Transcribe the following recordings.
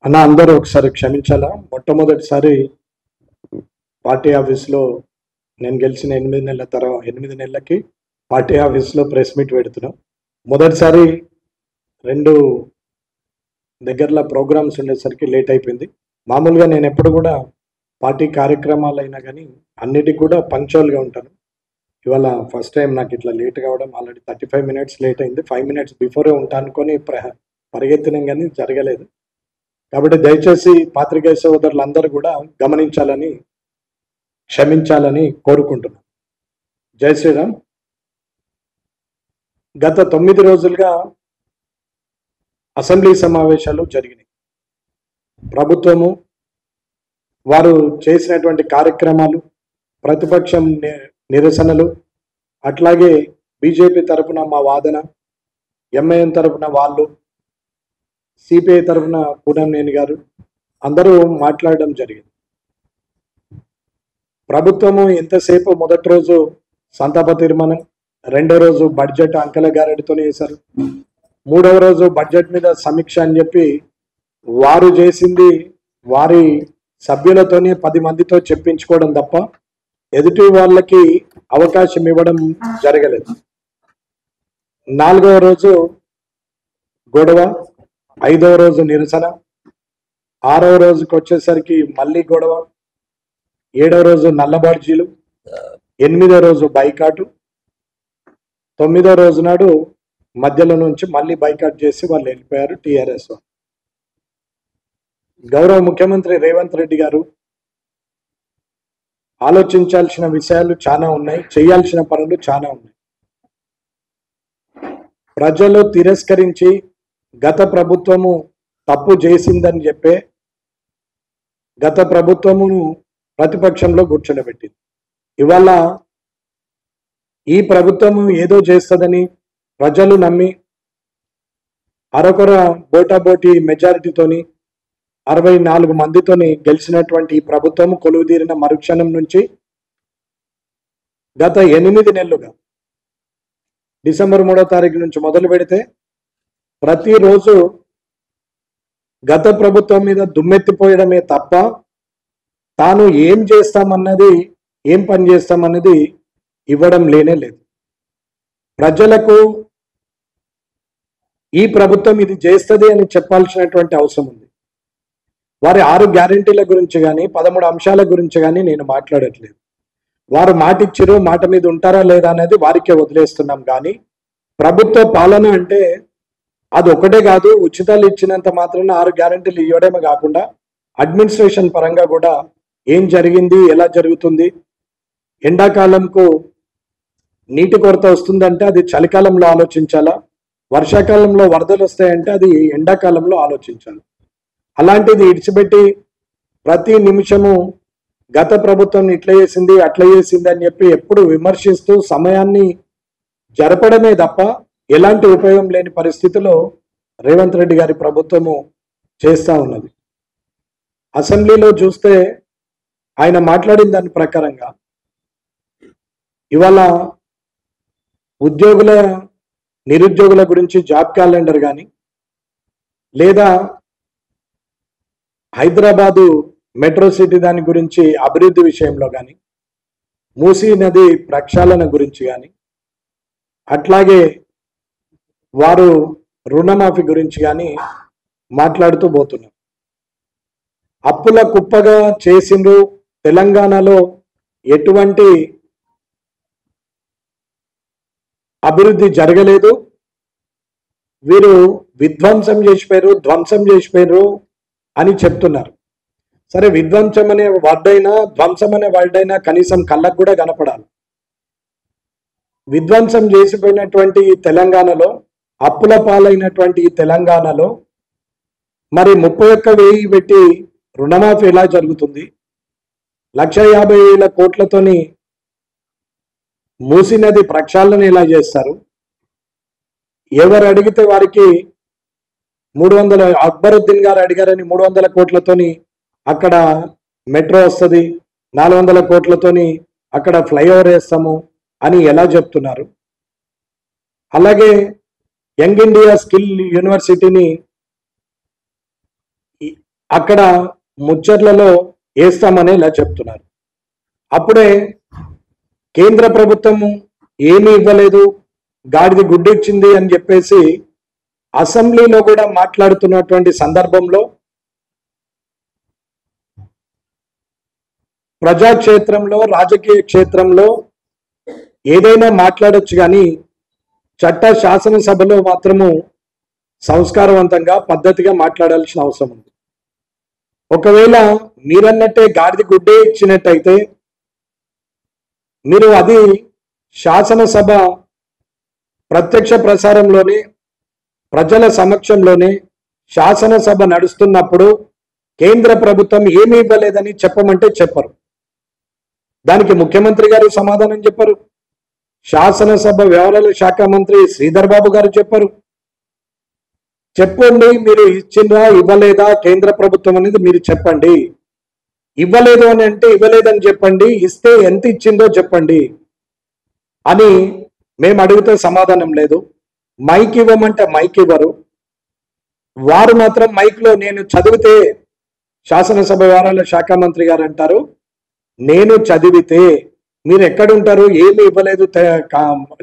అన్న అందరూ ఒకసారి క్షమించాలా. మొట్టమొదటిసారి పార్టీ ఆఫీస్లో నేను గెలిచిన 8 నెలలకి పార్టీ ఆఫీస్లో ప్రెస్ మీట్ పెడుతున్నాం. మొదటిసారి 2 దగ్గరలో ప్రోగ్రామ్స్ ఉండేసరికి లేట్ అయిపోయింది. మామూలుగా నేను ఎప్పుడు కూడా పార్టీ కార్యక్రమాలైనా కానీ అన్నిటికి కూడా పంక్చువల్గా ఉంటాను. ఇవాళ ఫస్ట్ టైం నాకు ఇట్లా లేట్ కావడం, ఆల్రెడీ 35 మినిట్స్ లేట్ అయింది. 5 మినిట్స్ బిఫోరే ఉంటా అనుకొని పరిగెత్తినాం కానీ జరగలేదు. కాబట్టి దయచేసి పాత్రికేయ సోదరులందరూ కూడా గమనించాలని, క్షమించాలని కోరుకుంటున్నాను. జై శ్రీరామ్. గత 9 రోజులుగా అసెంబ్లీ సమావేశాలు జరిగినాయి. ప్రభుత్వము వారు చేసినటువంటి కార్యక్రమాలు, ప్రతిపక్షం నిరసనలు, అట్లాగే బీజేపీ తరఫున మా వాదన, ఎంఐఎం తరఫున వాళ్ళు, సిపిఐ తరఫున పూనంనేని గారు అందరూ మాట్లాడడం జరిగింది. ప్రభుత్వము ఎంతసేపు మొదటి రోజు సంతాప తీర్మానం, రెండో రోజు బడ్జెట్ అంకెల గారెడితోనే వేశారు, మూడవ రోజు బడ్జెట్ మీద సమీక్ష అని చెప్పి వారు చేసింది వారి సభ్యులతోనే 10 మందితో చెప్పించుకోవడం తప్ప ఎదుటి వాళ్ళకి అవకాశం ఇవ్వడం జరగలేదు. 4వ రోజు గొడవ, 5వ రోజు నిరసన, 6వ రోజుకి వచ్చేసరికి మళ్ళీ గొడవ, 7వ రోజు నల్లబార్జీలు, 8వ రోజు బైకాటు, 9వ రోజు నాడు మధ్యలో నుంచి మళ్ళీ బైకాట్ చేసి వాళ్ళు వెళ్ళిపోయారు టీఆర్ఎస్. గౌరవ ముఖ్యమంత్రి రేవంత్ రెడ్డి గారు ఆలోచించాల్సిన విషయాలు చాలా ఉన్నాయి, చేయాల్సిన పనులు చాలా ఉన్నాయి. ప్రజలు తిరస్కరించి గత ప్రభుత్వము తప్పు చేసిందని చెప్పే గత ప్రభుత్వమును ప్రతిపక్షంలో కూర్చోబెట్టింది. ఇవాళ ఈ ప్రభుత్వము ఏదో చేస్తుందని ప్రజలు నమ్మి అరకొర బోటాబోటీ మెజారిటీతోని 64 మందితోని గెలిచినటువంటి ఈ ప్రభుత్వము కొలువుదీరిన మరుక్షణం నుంచి గత 8 నెలలుగా డిసెంబర్ 3వ తారీఖు నుంచి మొదలు పెడితే ప్రతిరోజు గత ప్రభుత్వం మీద దుమ్మెత్తిపోయడమే తప్ప తాను ఏం చేస్తామన్నది, ఏం పని చేస్తామన్నది ఇవ్వడం లేనే లేదు. ప్రజలకు ఈ ప్రభుత్వం ఇది చేస్తుంది అని చెప్పాల్సినటువంటి అవసరం ఉంది. వారి 6 గ్యారెంటీల గురించి కానీ 13 అంశాల గురించి కానీ నేను మాట్లాడట్లేదు. వారు మాట ఇచ్చిరు, మాట మీద ఉంటారా లేదా అనేది వారికే వదిలేస్తున్నాం. కానీ ప్రభుత్వ పాలన అంటే అది ఒకటే కాదు, ఉచితాలు ఇచ్చినంత మాత్రాన 6 గ్యారెంటీలు ఇవ్వడమే కాకుండా అడ్మినిస్ట్రేషన్ పరంగా కూడా ఏం జరిగింది, ఎలా జరుగుతుంది, ఎండాకాలంకు నీటి కొరత వస్తుందంటే అది చలికాలంలో ఆలోచించాలా, వర్షాకాలంలో వరదలు వస్తాయంటే అది ఎండాకాలంలో ఆలోచించాలి. అలాంటిది ఇడిచిపెట్టి ప్రతి నిమిషము గత ప్రభుత్వం ఇట్లా చేసింది అట్లా చేసింది అని చెప్పి ఎప్పుడు విమర్శిస్తూ సమయాన్ని జరపడమే తప్ప ఎలాంటి ఉపయోగం లేని పరిస్థితిలో రేవంత్ రెడ్డి గారి ప్రభుత్వము చేస్తూ ఉన్నది. అసెంబ్లీలో చూస్తే ఆయన మాట్లాడిన దాని ప్రకారంగా ఇవాళ నిరుద్యోగుల గురించి జాబ్ క్యాలెండర్ కానీ, లేదా హైదరాబాదు మెట్రో సిటీ దాని గురించి అభివృద్ధి విషయంలో కానీ, మూసీ నది ప్రక్షాళన గురించి కానీ, అట్లాగే వారు రుణమాఫీ గురించి కానీ మాట్లాడుతూ పోతున్నారు. అప్పుల కుప్పగా చేసిండ్రు, తెలంగాణలో ఎటువంటి అభివృద్ధి జరగలేదు, వీరు విధ్వంసం చేసిపోయారు, ధ్వంసం చేసిపోయారు అని చెప్తున్నారు. సరే, విధ్వంసం అనే వర్డైనా ధ్వంసం అనే వర్డైనా కనీసం కళ్ళకు కూడా కనపడాలి. విధ్వంసం చేసిపోయినటువంటి తెలంగాణలో, అప్పుల పాలైనటువంటి తెలంగాణలో మరి 31,000 పెట్టి రుణమాఫీ ఎలా జరుగుతుంది? 1,50,000 కోట్లతోని మూసీ నది ప్రక్షాళన ఎలా చేస్తారు? ఎవరు అడిగితే వారికి 300 అక్బరుద్దీన్ గారు అడిగారని 300 కోట్లతోని అక్కడ మెట్రో వస్తుంది, 400 కోట్లతోని అక్కడ ఫ్లైఓవర్ వేస్తాము అని ఎలా చెప్తున్నారు? అలాగే యంగ్ ఇండియా స్కిల్ యూనివర్సిటీని అక్కడ ముచ్చర్లలో వేస్తామని ఇలా చెప్తున్నారు. అప్పుడే కేంద్ర ప్రభుత్వం ఏమీ ఇవ్వలేదు, గాడిది గుడ్డు ఇచ్చింది అని చెప్పేసి అసెంబ్లీలో కూడా మాట్లాడుతున్నటువంటి సందర్భంలో ప్రజాక్షేత్రంలో, రాజకీయ క్షేత్రంలో ఏదైనా మాట్లాడొచ్చు, కానీ శాసనసభలో మాత్రము సంస్కారవంతంగా పద్ధతిగా మాట్లాడాల్సిన అవసరం ఉంది. ఒకవేళ మీరన్నట్టే గాడిది గుడ్డే ఇచ్చినట్టయితే మీరు అది శాసనసభ ప్రత్యక్ష ప్రసారంలోనే, ప్రజల సమక్షంలోనే శాసనసభ నడుస్తున్నప్పుడు కేంద్ర ప్రభుత్వం ఏమీ ఇవ్వలేదని చెప్పమంటే చెప్పరు. దానికి ముఖ్యమంత్రి గారు సమాధానం చెప్పరు, శాసనసభ వ్యవహారాల శాఖ మంత్రి శ్రీధర్ బాబు గారు చెప్పరు. చెప్పండి, మీరు ఇచ్చిందా ఇవ్వలేదా కేంద్ర ప్రభుత్వం అనేది మీరు చెప్పండి. ఇవ్వలేదు అని అంటే ఇవ్వలేదని చెప్పండి, ఇస్తే ఎంత ఇచ్చిందో చెప్పండి అని మేము అడిగితే సమాధానం లేదు. మైక్ ఇవ్వమంటే మైక్ ఇవ్వరు. వారు మాత్రం మైక్లో నేను చదివితే, శాసనసభ వ్యవహారాల శాఖ మంత్రి గారు అంటారు, నేను చదివితే మీరు ఎక్కడుంటారు, ఏమి ఇవ్వలేదు,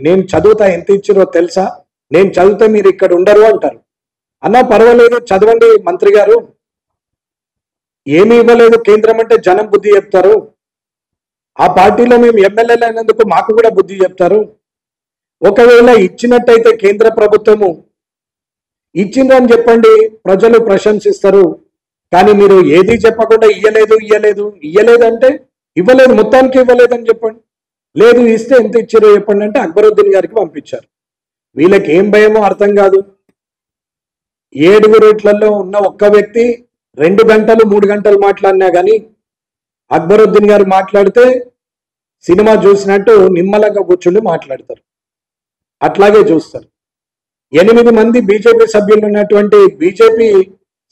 నేను చదువుతా ఎంత ఇచ్చిరో తెలుసా, నేను చదివితే మీరు ఇక్కడ ఉండరు అంటారు. అన్నా పర్వాలేదు చదవండి మంత్రి గారు, ఏమి ఇవ్వలేదు కేంద్రం అంటే జనం బుద్ధి చెప్తారు. ఆ పార్టీలో మేము ఎమ్మెల్యేలు అయినందుకు మాకు కూడా బుద్ధి చెప్తారు. ఒకవేళ ఇచ్చినట్టయితే కేంద్ర ప్రభుత్వము ఇచ్చిందని చెప్పండి, ప్రజలు ప్రశంసిస్తారు. కానీ మీరు ఏది చెప్పకుండా ఇయ్యలేదు అంటే ఇవ్వలేదు, మొత్తానికి ఇవ్వలేదని చెప్పండి. లేదు ఇస్తే ఎంత ఇచ్చారో చెప్పండి అంటే అక్బరుద్దీన్ గారికి పంపించారు. వీళ్ళకి ఏం భయమో అర్థం కాదు. 7 రేట్లలో ఉన్న ఒక్క వ్యక్తి 2 గంటలు 3 గంటలు మాట్లాడినా కానీ అక్బరుద్దీన్ గారు మాట్లాడితే సినిమా చూసినట్టు నిమ్మలంగా కూర్చుండి మాట్లాడతారు. అట్లాగే చూస్తారు. 8 మంది బీజేపీ సభ్యులు ఉన్నటువంటి బీజేపీ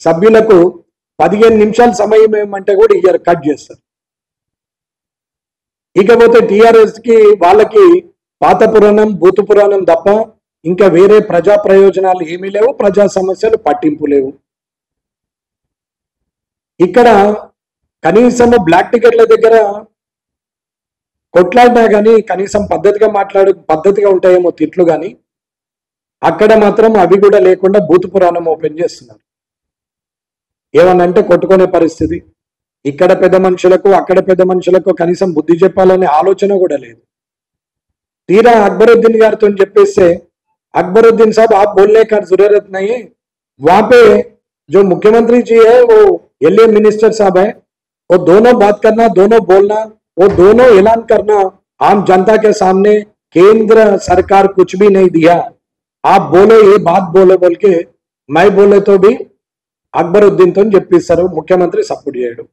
సభ్యులకు 15 నిమిషాల సమయం ఏమంటే కూడా ఇయ్యారు, కట్ చేస్తారు. ఇకపోతే టిఆర్ఎస్ కి వాళ్ళకి పాత పురాణం భూత పురాణం తప్ప ఇంకా వేరే ప్రజా ప్రయోజనాలు ఏమీ లేవు, ప్రజా సమస్యలు పట్టింపు లేవు. ఇక్కడ కనీసం బ్లాక్ టికెట్ల దగ్గర కొట్లాడినా కానీ కనీసం పద్ధతిగా ఉంటాయేమో తిట్లు, కానీ అక్కడ మాత్రం అవి కూడా లేకుండా భూత పురాణం ఓపెన్ చేస్తున్నారు. ఏమనంటే కొట్టుకునే పరిస్థితి. ఇక్కడ పెద్ద మనుషులకు అక్కడ పెద్ద మనుషులకు కనీసం బుద్ధి చెప్పాలనే ఆలోచన కూడా లేదు. తీరా అక్బరుద్దీన్ గారితో చెప్పేస్తే, अकबरुद्दीन साहब आप बोलने का जरूरत नहीं है, वहां पे जो मुख्यमंत्री जी है वो एलए मिनिस्टर साहब है, वो दोनों बात करना, दोनों बोलना, वो दोनों ऐलान करना आम जनता के सामने, केंद्र सरकार कुछ भी नहीं दिया, आप बोलो ये बात बोलो बोल के मैं बोले तो भी అక్బరుద్దీన్ తో చెప్పిస్తారు, ముఖ్యమంత్రి సపోర్ట్ చేయడు.